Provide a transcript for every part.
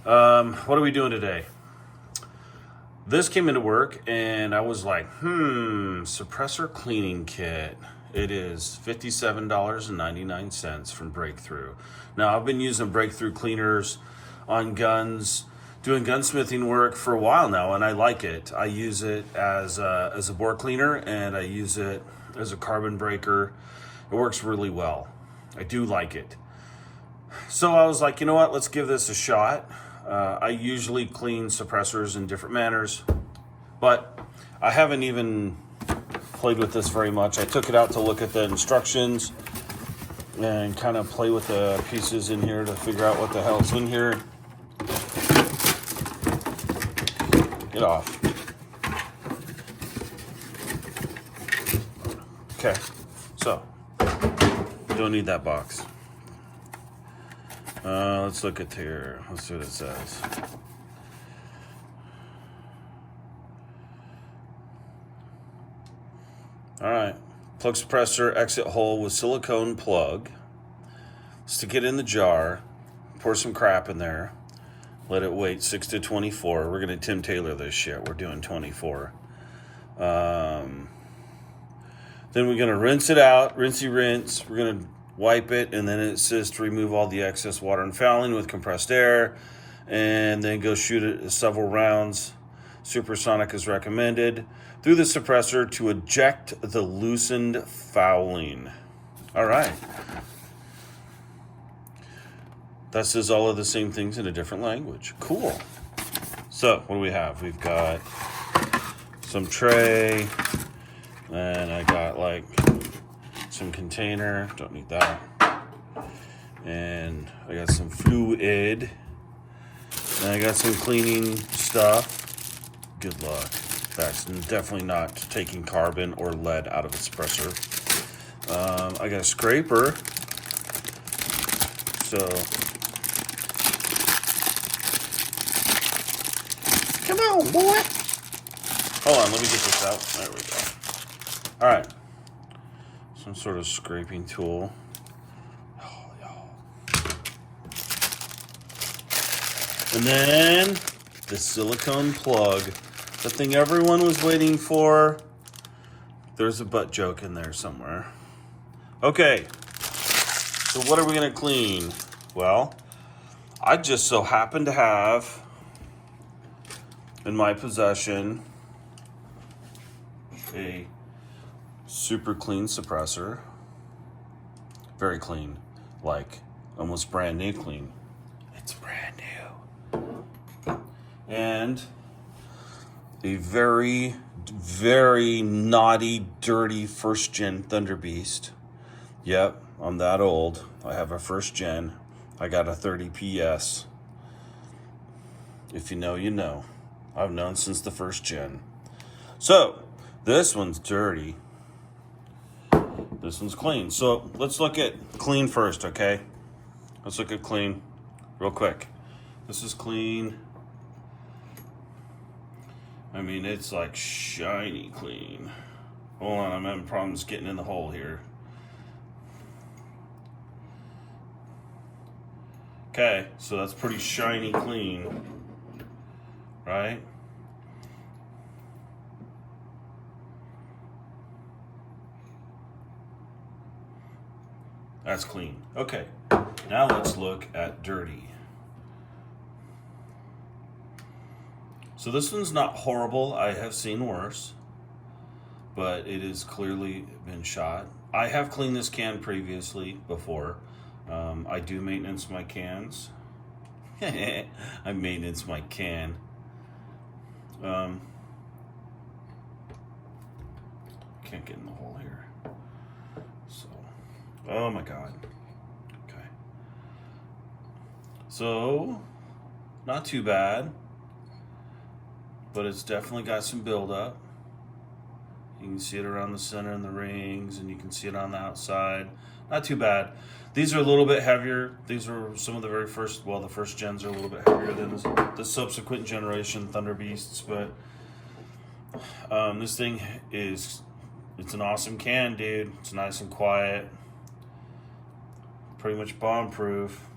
What are we doing today? This came into work and I was like, suppressor cleaning kit. It is $57.99 from Breakthrough. Now, I've been using Breakthrough cleaners on guns, doing gunsmithing work for a while now, and I like it. I use it as a bore cleaner, and I use it as a carbon breaker. It works really well. I do like it. So I was like, you know what, let's give this a shot. I usually clean suppressors in different manners, but I haven't even played with this very much. I took it out to look at the instructions and kind of play with the pieces in here to figure out what the hell's in here. Get off. Okay, so don't need that box. Let's look at here. Let's see what it says. All right. Plug suppressor exit hole with silicone plug. Stick it in the jar. Pour some crap in there. Let it wait 6 to 24. We're going to Tim Taylor this shit. We're doing 24. Then we're going to rinse it out. Rinsey rinse. We're going to wipe it, and then it says to remove all the excess water and fouling with compressed air, and then go shoot it several rounds. Supersonic is recommended through the suppressor to eject the loosened fouling. All right. That says all of the same things in a different language. Cool. So what do we have? We've got some tray, and I got like some container, don't need that, and I got some fluid, and I got some cleaning stuff. Good luck. That's definitely not taking carbon or lead out of a suppressor. I got a scraper, so come on, boy. Hold on, let me get this out. There we go. All right. Some sort of scraping tool. Oh, y'all. And then the silicone plug. The thing everyone was waiting for. There's a butt joke in there somewhere. Okay. So what are we going to clean? Well, I just so happen to have in my possession a super clean suppressor. Very clean. Like almost brand new clean. It's brand new. And a very, very naughty, dirty first gen Thunder Beast. Yep, I'm that old. I have a first gen. I got a 30 PS. If you know, you know. I've known since the first gen. So, this one's dirty. This one's clean. So let's look at clean first, okay? Let's look at clean real quick. This is clean. I mean, it's like shiny clean. Hold on, I'm having problems getting in the hole here. Okay, so that's pretty shiny clean, right? That's clean. Okay, now let's look at dirty. So this one's not horrible. I have seen worse, but it has clearly been shot. I have cleaned this can previously before. I do maintenance my cans. I maintenance my can. Can't get in the hole here. So, oh my God. Okay. So, not too bad, but it's definitely got some buildup. You can see it around the center and the rings, and you can see it on the outside. Not too bad. These are a little bit heavier. These are some of the very first, well, the first gens are a little bit heavier than the subsequent generation Thunder Beasts, but this thing is, it's an awesome can, dude. It's nice and quiet. Pretty much bomb proof.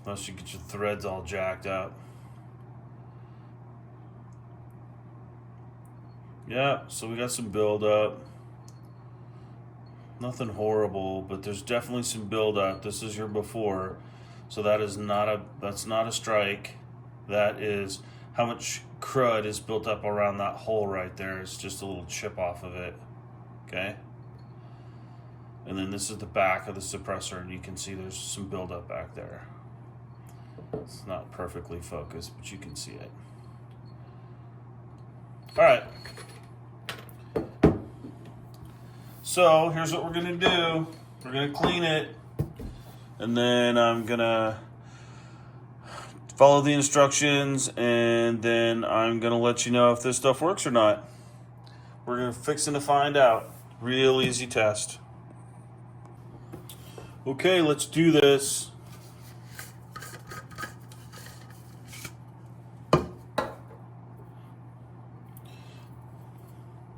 unless you get your threads all jacked up. Yeah, so we got some buildup. Nothing horrible, but there's definitely some buildup. This is your before, so that's not a strike. That is how much crud is built up around that hole right there. It's just a little chip off of it. Okay. And then this is the back of the suppressor, and you can see there's some buildup back there. It's not perfectly focused, but you can see it. All right. So here's what we're gonna do. We're gonna clean it, and then I'm gonna follow the instructions, and then I'm gonna let you know if this stuff works or not. We're gonna fixing to find out. Real easy test. Okay, let's do this.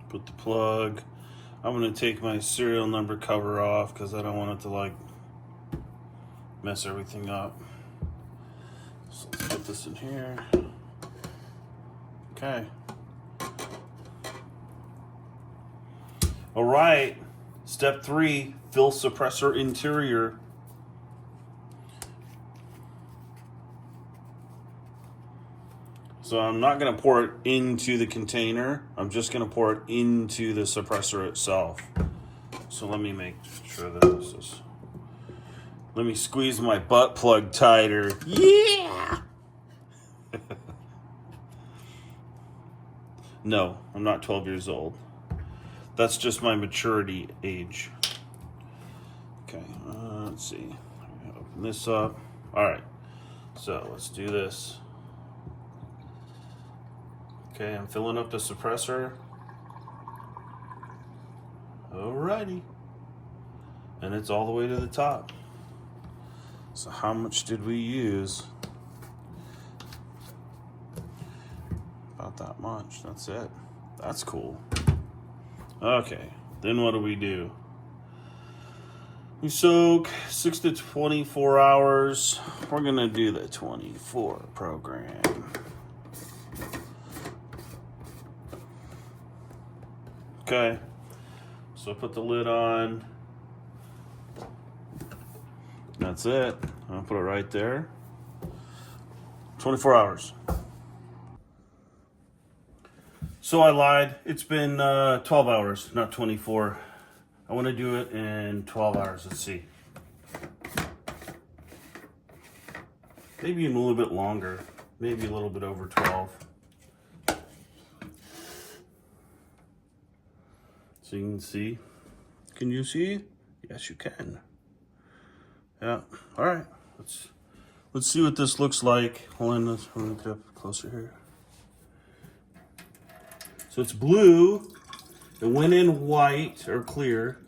Put the plug. I'm going to take my serial number cover off because I don't want it to like mess everything up. So let's put this in here. Okay. All right. Step 3, fill suppressor interior. So I'm not going to pour it into the container. I'm just going to pour it into the suppressor itself. So let me make sure that this is... Let me squeeze my butt plug tighter. Yeah! No, I'm not 12 years old. That's just my maturity age. Okay, let's see. Open this up. All right, so let's do this. Okay, I'm filling up the suppressor. Alrighty. And it's all the way to the top. So how much did we use? About that much, that's it. That's cool. Okay, then what do? We soak 6 to 24 hours. We're gonna do the 24 program. Okay, so put the lid on. That's it. I'll put it right there. 24 hours. So I lied. It's been 12 hours, not 24. I want to do it in 12 hours. Let's see. Maybe even a little bit longer. Maybe a little bit over 12. So you can see. Can you see? Yes, you can. Yeah. All right. Let's see what this looks like. Hold on. Let's get up closer here. So it's blue. It went in white or clear.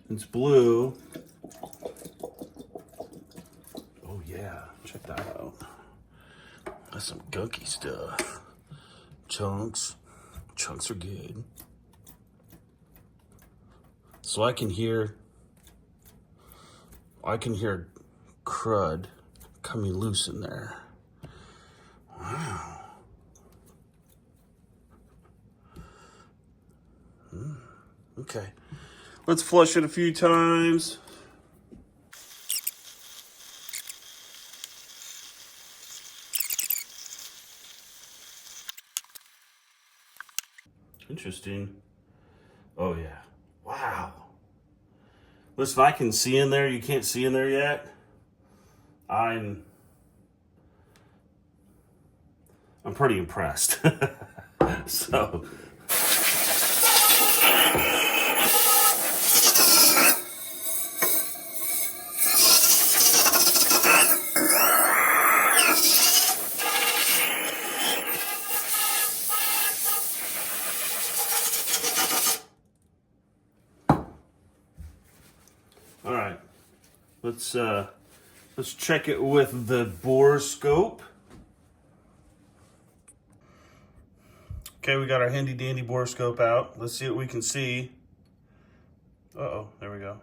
It's blue. Oh yeah. Check that out. That's some gunky stuff. Chunks. Chunks are good. So I can hear crud coming loose in there. Wow. Okay. Let's flush it a few times. Interesting. Oh yeah. Wow. Listen, I can see in there. You can't see in there yet. I'm pretty impressed. So. All right, let's check it with the bore scope. Okay, we got our handy dandy bore scope out. Let's see what we can see. Uh-oh, there we go.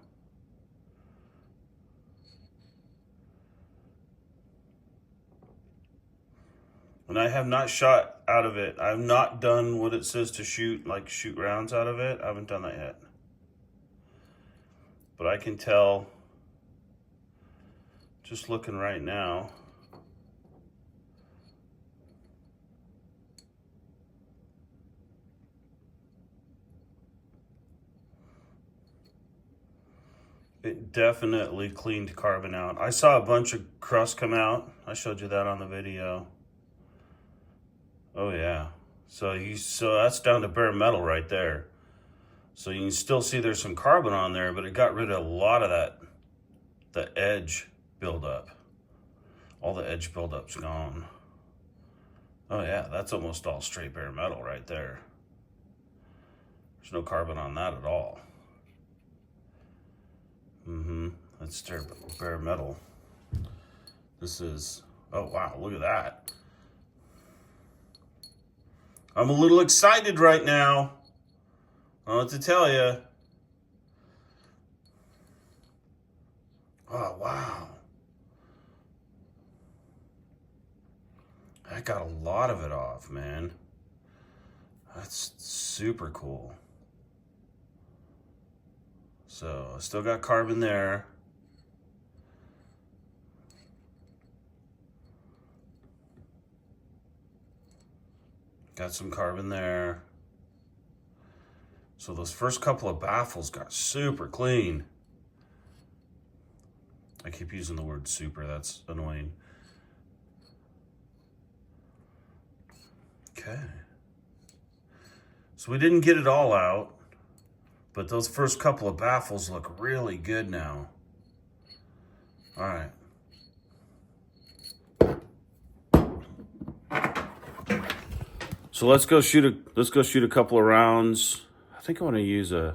And I have not shot out of it. I've not done what it says to shoot, like shoot rounds out of it. I haven't done that yet. But I can tell, just looking right now, it definitely cleaned carbon out. I saw a bunch of crust come out. I showed you that on the video. Oh yeah. So that's down to bare metal right there. So you can still see there's some carbon on there, but it got rid of a lot of the edge buildup. All the edge buildup's gone. Oh yeah, that's almost all straight bare metal right there. There's no carbon on that at all. That's bare metal. This is, oh wow, look at that. I'm a little excited right now. I don't know what to tell you. Oh wow. I got a lot of it off, man. That's super cool. So I still got carbon there. Got some carbon there. So those first couple of baffles got super clean. I keep using the word super, that's annoying. Okay. So we didn't get it all out, but those first couple of baffles look really good now. All right. So let's go shoot a couple of rounds. I think I want to use I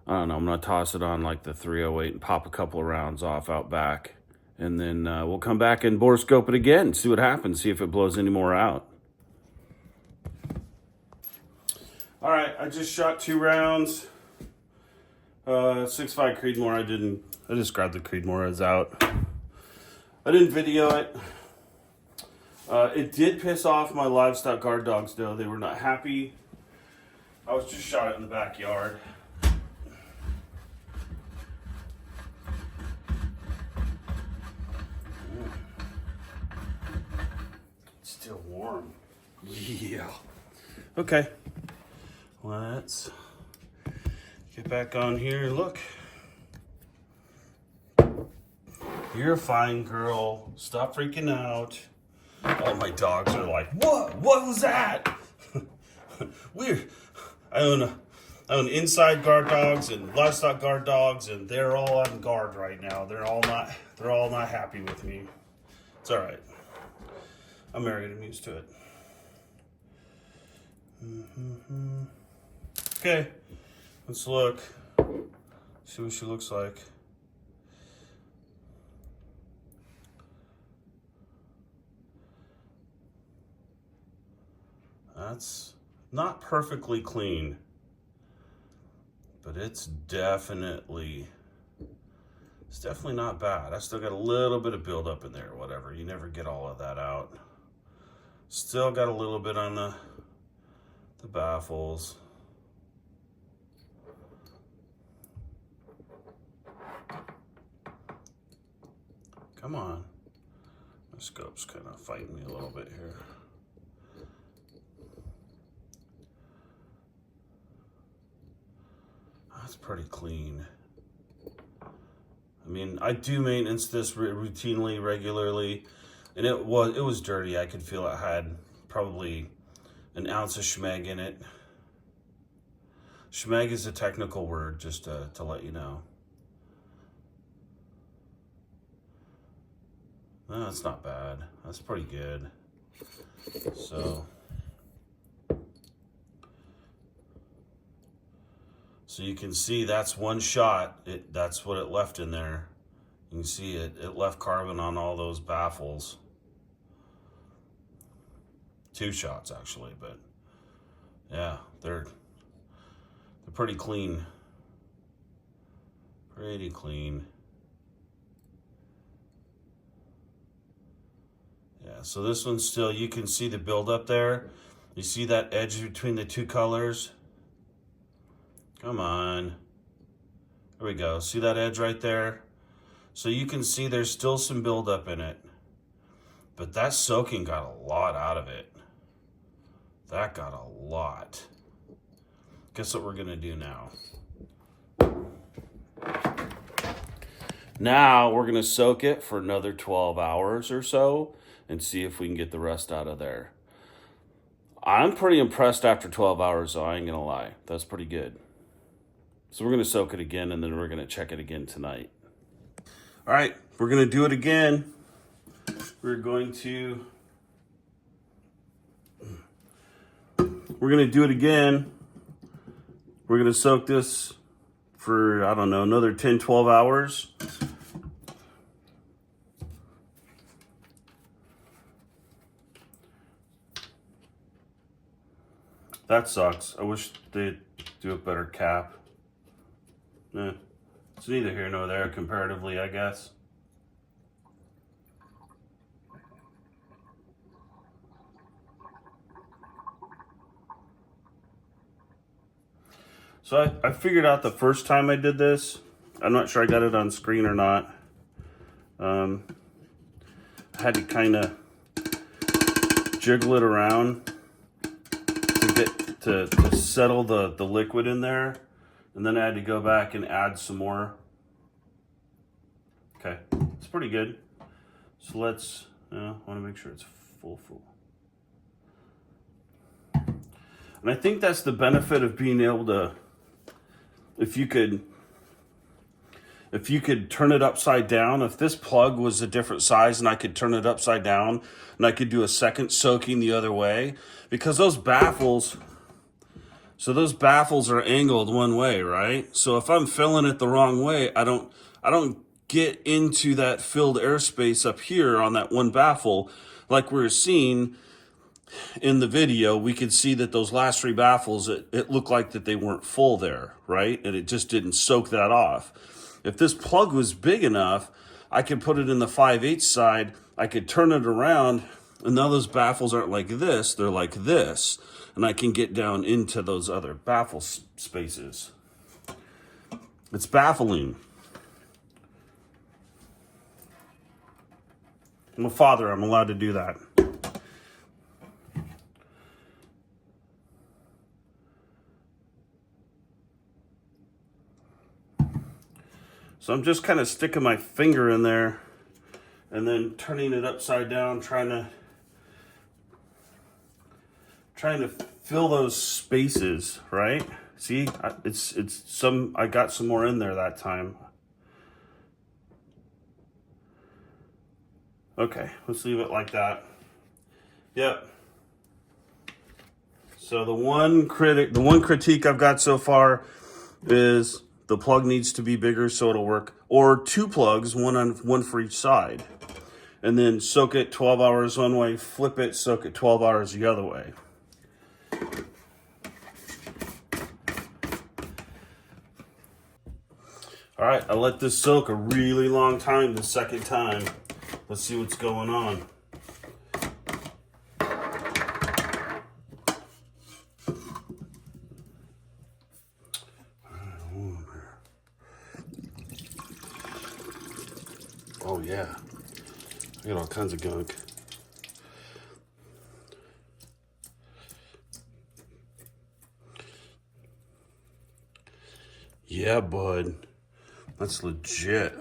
don't know, I'm gonna toss it on like the 308 and pop a couple of rounds off out back. And then we'll come back and bore scope it again, see what happens, see if it blows any more out. All right, I just shot 2 rounds. 6.5 Creedmoor, I just grabbed the Creedmoor out. I didn't video it. It did piss off my livestock guard dogs though. They were not happy. I was just shot it in the backyard. It's still warm. Yeah. Okay. Let's get back on here and look. You're a fine girl. Stop freaking out. All my dogs are like, what? What was that? Weird. I own inside guard dogs and livestock guard dogs, and they're all on guard right now. They're all not happy with me. It's all right. I'm married. I'm used to it. Okay, let's look. See what she looks like. That's not perfectly clean, but it's definitely not bad. I still got a little bit of buildup in there or whatever. You never get all of that out. Still got a little bit on the baffles. Come on. My scope's kind of fighting me a little bit here. That's pretty clean. I mean, I do maintenance this routinely, regularly, and it was dirty. I could feel it had probably an ounce of schmeg in it. Schmeg is a technical word, just to let you know. No, that's not bad. That's pretty good. So you can see that's one shot. That's what it left in there. You can see it left carbon on all those baffles. 2 shots actually, but yeah, they're pretty clean. Pretty clean. Yeah, so this one's still, you can see the buildup there. You see that edge between the two colors? Come on. There we go. See that edge right there? So you can see there's still some buildup in it. But that soaking got a lot out of it. That got a lot. Guess what we're gonna do now? Now we're gonna soak it for another 12 hours or so and see if we can get the rest out of there. I'm pretty impressed after 12 hours, though, I ain't gonna lie. That's pretty good. So we're gonna soak it again and then we're gonna check it again tonight. All right, we're gonna do it again. We're gonna do it again. We're gonna soak this for, I don't know, another 10, 12 hours. That sucks. I wish they'd do a better cap. It's neither here nor there comparatively, I guess. So I figured out the first time I did this. I'm not sure I got it on screen or not. I had to kind of jiggle it around to get to settle the liquid in there. And then I had to go back and add some more. Okay, it's pretty good. So let's, I want to make sure it's full. And I think that's the benefit of being able to, if you could turn it upside down, if this plug was a different size and I could turn it upside down and I could do a second soaking the other way, because those baffles are angled one way, right? So if I'm filling it the wrong way, I don't get into that filled airspace up here on that one baffle. Like we were seeing in the video, we could see that those last three baffles, it looked like that they weren't full there, right? And it just didn't soak that off. If this plug was big enough, I could put it in the 5/8 side, I could turn it around, and now those baffles aren't like this, they're like this. And I can get down into those other baffle spaces. It's baffling. I'm a father, I'm allowed to do that. So I'm just kind of sticking my finger in there and then turning it upside down, trying to fill those spaces, right? See, I got some more in there that time. Okay, let's leave it like that. Yep. So the one critique I've got so far is the plug needs to be bigger so it'll work, or two plugs, one for each side, and then soak it 12 hours one way, flip it, soak it 12 hours the other way. All right, I let this soak a really long time the second time. Let's see what's going on. Oh yeah, I got all kinds of gunk. Yeah, bud. That's legit.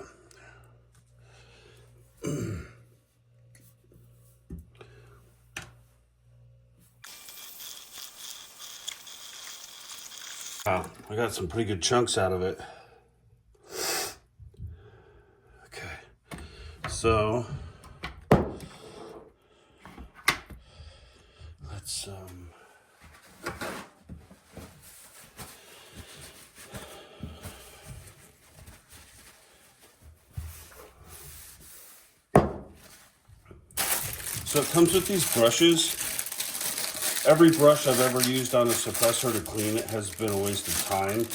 Wow, I got some pretty good chunks out of it. Okay, so let's so it comes with these brushes. Every brush I've ever used on a suppressor to clean it has been a waste of time.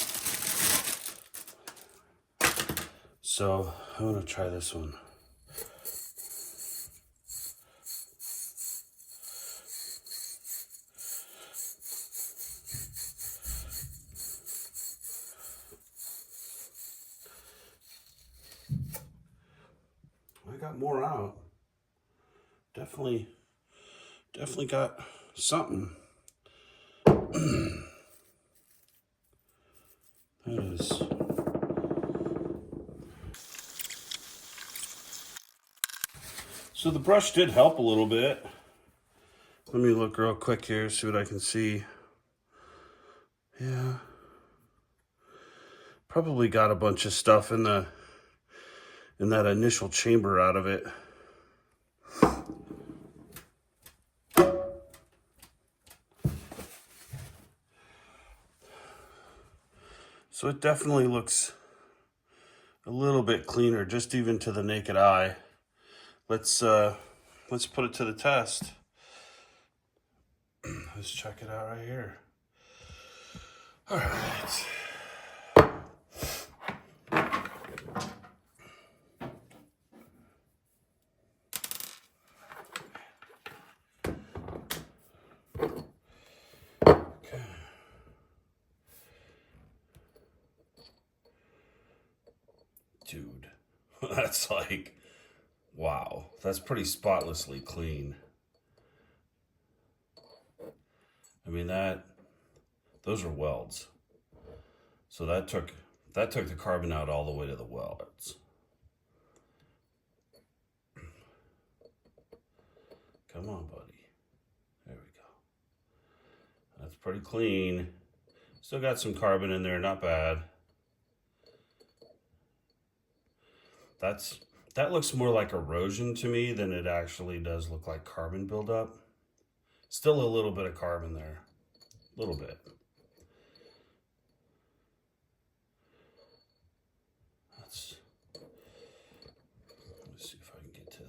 So I'm gonna try this one. got more out. Definitely got something. That is. So the brush did help a little bit. Let me look real quick here, see what I can see. Yeah. Probably got a bunch of stuff in that initial chamber out of it. So it definitely looks a little bit cleaner, just even to the naked eye. Let's put it to the test. Let's check it out right here. All right. Okay. Dude, that's like, wow, that's pretty spotlessly clean. I mean, those are welds. So that took the carbon out all the way to the welds. Come on, buddy. There we go. That's pretty clean. Still got some carbon in there, not bad. That looks more like erosion to me than it actually does look like carbon buildup. Still a little bit of carbon there. A little bit. Let's see if I can get to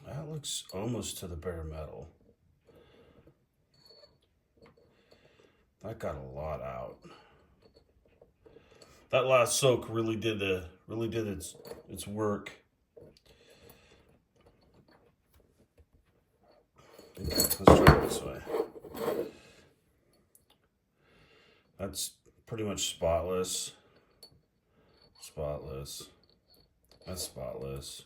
that. Looks almost to the bare metal. That got a lot out. That last soak really did its work. Okay, let's try it this way. That's pretty much spotless. Spotless. That's spotless.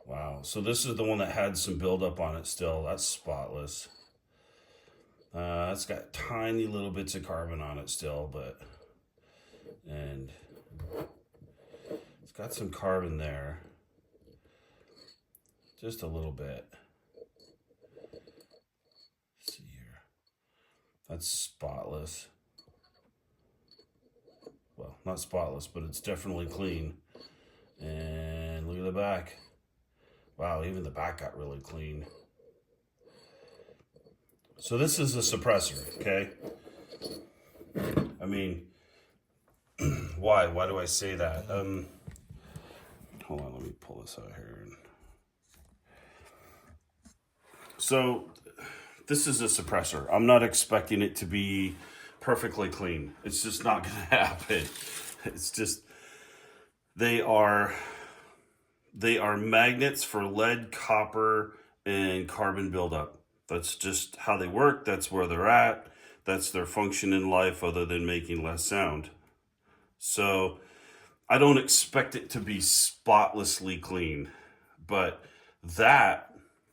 Wow. So this is the one that had some buildup on it still. That's spotless. It's got tiny little bits of carbon on it still, and it's got some carbon there. Just a little bit. Let's see here. That's spotless. Well, not spotless, but it's definitely clean. And look at the back. Wow, even the back got really clean. So this is a suppressor, okay? I mean, why? Why do I say that? Hold on, let me pull this out here. So this is a suppressor. I'm not expecting it to be perfectly clean. It's just not going to happen. It's just, they are magnets for lead, copper, and carbon buildup. That's just how they work. That's where they're at. That's their function in life other than making less sound. So I don't expect it to be spotlessly clean, but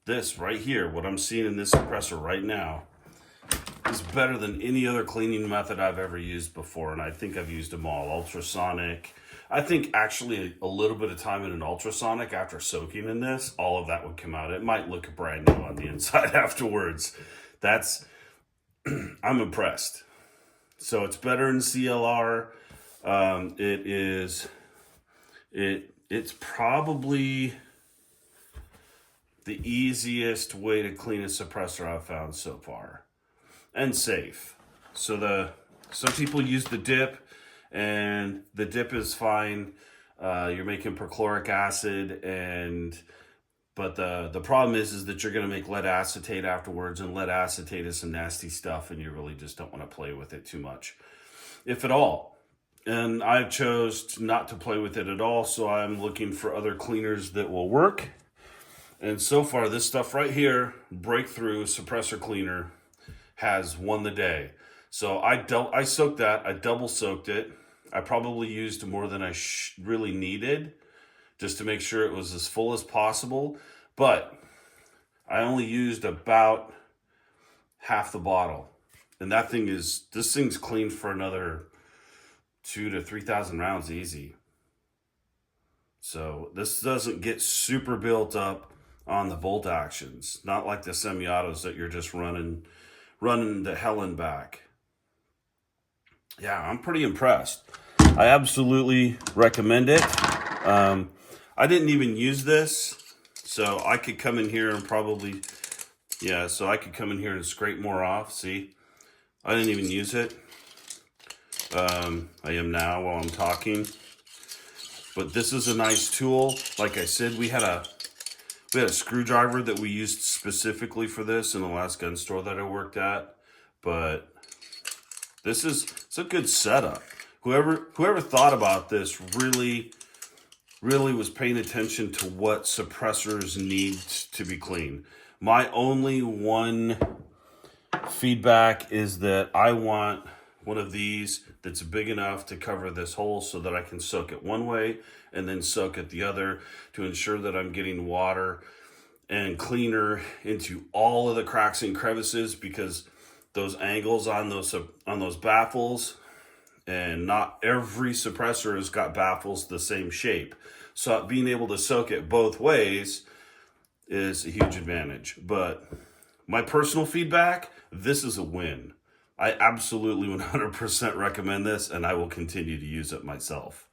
this right here, what I'm seeing in this suppressor right now, is better than any other cleaning method I've ever used before. And I think I've used them all. Ultrasonic. I think actually a little bit of time in an ultrasonic after soaking in this, all of that would come out. It might look brand new on the inside afterwards. I'm impressed. So it's better in CLR. It's probably the easiest way to clean a suppressor I've found so far. And safe. So some people use the dip, and the dip is fine. You're making perchloric acid, but the problem is that you're going to make lead acetate afterwards, and lead acetate is some nasty stuff, and you really just don't want to play with it too much, if at all. And I chose not to play with it at all, so I'm looking for other cleaners that will work. And so far, this stuff right here, Breakthrough Suppressor Cleaner, has won the day. So I soaked that. I double soaked it. I probably used more than I really needed. just to make sure it was as full as possible. But I only used about half the bottle. And this thing's clean for another 2,000 to 3,000 rounds easy. So this doesn't get super built up on the bolt actions, not like the semi-autos that you're just running the hell and back. Yeah, I'm pretty impressed. I absolutely recommend it. I didn't even use this, so I could come in here and so I could come in here and scrape more off. See, I didn't even use it. I am now while I'm talking. But this is a nice tool. Like I said, we had a screwdriver that we used specifically for this in the last gun store that I worked at. But it's a good setup. Whoever thought about this really was paying attention to what suppressors need to be clean. My only one feedback is that I want one of these that's big enough to cover this hole so that I can soak it one way and then soak it the other to ensure that I'm getting water and cleaner into all of the cracks and crevices, because those angles on those baffles, and not every suppressor has got baffles the same shape. So being able to soak it both ways is a huge advantage. But my personal feedback, this is a win. I absolutely 100% recommend this, and I will continue to use it myself.